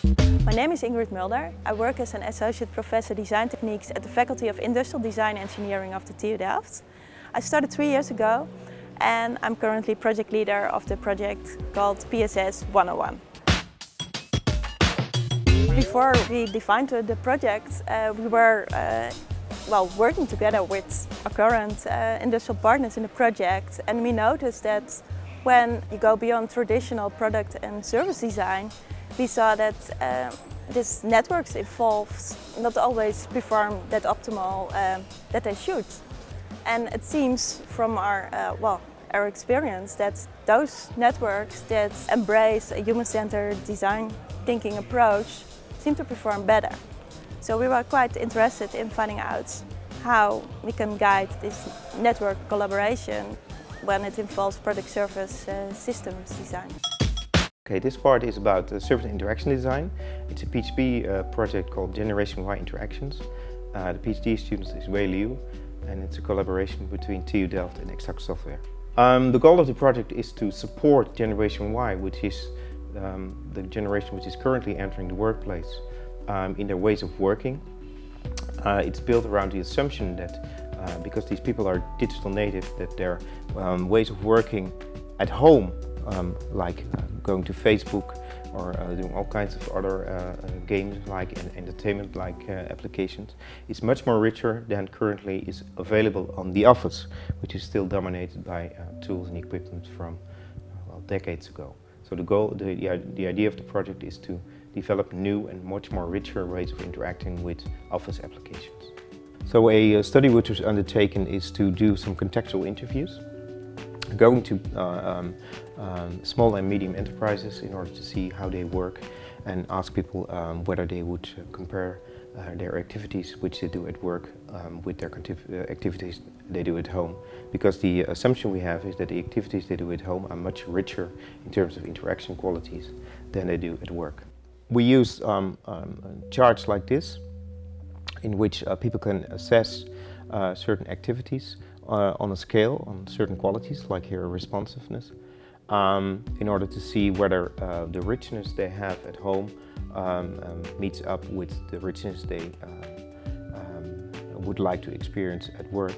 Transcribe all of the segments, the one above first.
My name is Ingrid Mulder. I work as an Associate Professor Design Techniques at the Faculty of Industrial Design Engineering of the TU Delft. I started 3 years ago and I'm currently project leader of the project called PSS101. Before we defined the project, we were working together with our current industrial partners in the project, and we noticed that when you go beyond traditional product and service design, we saw that these networks involved not always perform that optimal that they should. And it seems from our experience that those networks that embrace a human-centered design thinking approach seem to perform better. So we were quite interested in finding out how we can guide this network collaboration when it involves product service systems design. Okay, this part is about service interaction design. It's a PhD project called Generation Y Interactions. The PhD student is Wei Liu, and it's a collaboration between TU Delft and Exact Software. The goal of the project is to support Generation Y, which is the generation which is currently entering the workplace, in their ways of working. It's built around the assumption that because these people are digital native, that their ways of working at home, like going to Facebook or doing all kinds of other games like entertainment like applications, is much more richer than currently is available on the office, which is still dominated by tools and equipment from decades ago. So the idea of the project is to develop new and much more richer ways of interacting with office applications. So a study which was undertaken is to do some contextual interviews, going to small and medium enterprises in order to see how they work and ask people whether they would compare their activities which they do at work with their activities they do at home. Because the assumption we have is that the activities they do at home are much richer in terms of interaction qualities than they do at work. We use charts like this, in which people can assess certain activities on a scale, on certain qualities, like here responsiveness, in order to see whether the richness they have at home meets up with the richness they would like to experience at work.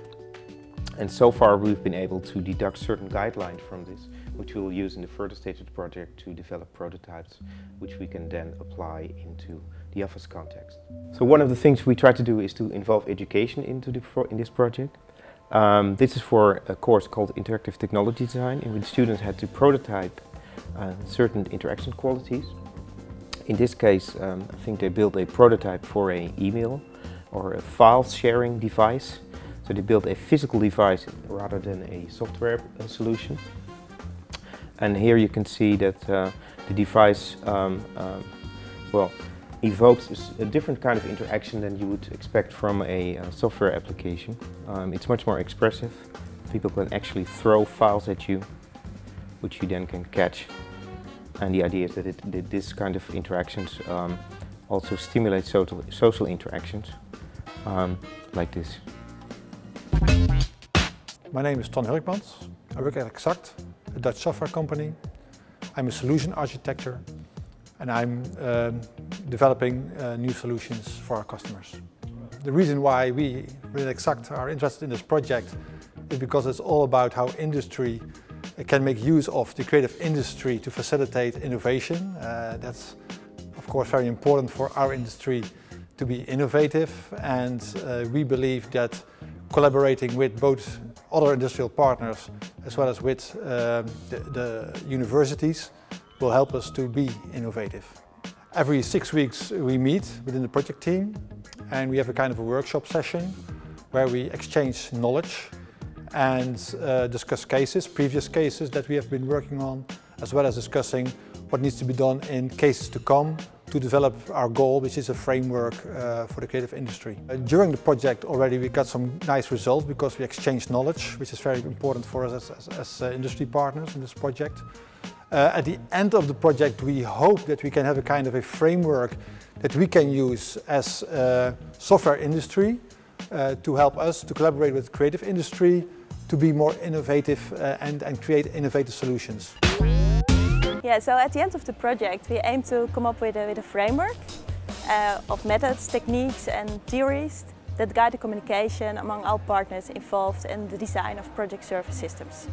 And so far we've been able to deduct certain guidelines from this, which we will use in the further stage of the project to develop prototypes, which we can then apply into the office context. So one of the things we try to do is to involve education in this project. This is for a course called Interactive Technology Design, in which students had to prototype certain interaction qualities. In this case, I think they built a prototype for an email or a file sharing device. So they built a physical device rather than a software solution. And here you can see that the device evokes a different kind of interaction than you would expect from a software application. It's much more expressive. People can actually throw files at you, which you then can catch. And the idea is that this kind of interactions also stimulate social interactions, like this. My name is Ton Hurkmans. I work at Exact, a Dutch software company. I'm a solution architecture, and I'm developing new solutions for our customers. The reason why we at Exact are interested in this project is because it's all about how industry can make use of the creative industry to facilitate innovation. That's of course very important for our industry to be innovative, and we believe that collaborating with both other industrial partners as well as with the universities will help us to be innovative. Every 6 weeks we meet within the project team, and we have a kind of a workshop session where we exchange knowledge and discuss previous cases that we have been working on, as well as discussing what needs to be done in cases to come to develop our goal, which is a framework for the creative industry. During the project already we got some nice results because we exchanged knowledge, which is very important for us as industry partners in this project. At the end of the project we hope that we can have a kind of a framework that we can use as a software industry to help us to collaborate with the creative industry to be more innovative and create innovative solutions. Yeah, so at the end of the project we aim to come up with a framework of methods, techniques and theories that guide the communication among all partners involved in the design of project service systems.